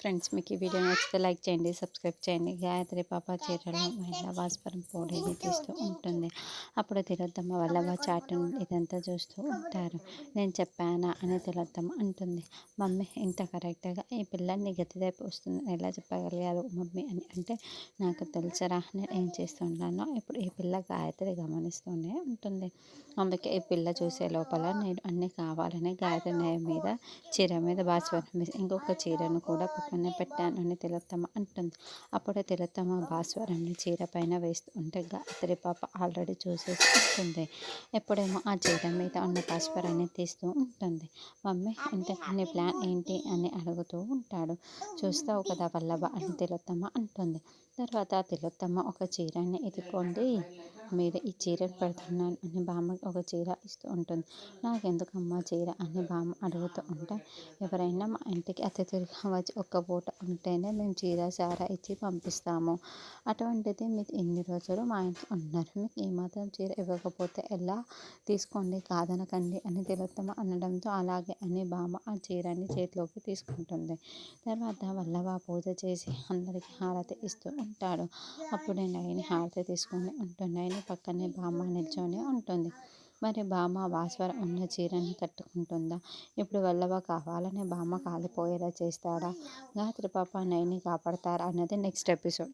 Friends, మీకు ఈ video నచ్చితే లైక్ చేయండి, సబ్స్క్రైబ్ చేయండి. గాయత్రి పాప చీరలో మహిళా భాస్వరం పోటీలు తీస్తూ ఉంటుంది. అప్పుడు తిలోత్తమ వల్లభ చాటు ఇదంతా చూస్తూ ఉంటారు. నేను చెప్పానా అని తిలోత్తమ అంటుంది. మమ్మీ ఇంత కరెక్ట్గా ఈ పిల్లల్ని గతిదైపు వస్తుంది ఎలా చెప్పగలిగారు మమ్మీ అని అంటే, నాకు తెలుసరా నేను ఏం చేస్తున్నానో ఇప్పుడు ఈ పిల్ల గాయత్రి గమనిస్తూనే ఉంటుంది. అందుకే ఈ పిల్ల చూసే లోపల నేను అన్నీ కావాలని గాయత్రి మీద చీర మీద భాస్వరం వేసి ఇంకొక చీరను కూడా పక్కనే పెట్టాను అని తిలోత్తమ అంటుంది. అప్పుడు తిలోత్తమ భాస్వరాన్ని చీర పైన వేస్తూ ఉంటే గాయత్రి పాప ఆల్రెడీ చూసేసి ఉంటుంది. ఎప్పుడేమో ఆ చీర మీద ఉన్న భాస్వరాన్ని తీస్తూ ఉంటుంది. మమ్మీ ఇంతకన్నా ప్లాన్ ఏంటి అని అడుగుతూ ఉంటాడు. చూస్తావు కదా వల్లభ అని తిలోత్తమ అంటుంది. తర్వాత తిలోత్తమ ఒక చీరని ఎత్తుకోండి, మీరు ఈ చీరను పెడుతున్నాను అని బామ్మకి ఒక చీర ఇస్తూ ఉంటుంది. నాకెందుకమ్మా చీర అని బామ్మ అడుగుతూ ఉంటే, ఎవరైనా మా ఇంటికి అతిథులుగా వచ్చి ఒక్క పూట ఉంటేనే మేము చీర సారా ఇచ్చి పంపిస్తాము. అటువంటిది మీరు ఇన్ని రోజులు మా ఇంట్లో ఉన్నారు, మీకు ఏమాత్రం చీర ఇవ్వకపోతే ఎలా, తీసుకోండి కాదనకండి అని తిలోత్తమ అనడంతో అలాగే అని బామ్మ ఆ చీరని చేతిలోకి తీసుకుంటుంది. తర్వాత వల్లభ పూజ చేసి అందరికీ హారతి ఇస్తూ ఉంటాడు. అప్పుడే నయని హారతి తీసుకొని ఉంటుంది. నయని పక్కనే బామ్మ నిల్చొని ఉంటుంది. మరి బామ్మ భాస్వరం ఉన్న చీరని కట్టుకుంటుందా? ఇప్పుడు వల్లభ కావాలని బామ్మ కాలిపోయేలా చేస్తాడా? గాయత్రి పాప నయని కాపాడతారా అన్నది నెక్స్ట్ ఎపిసోడ్.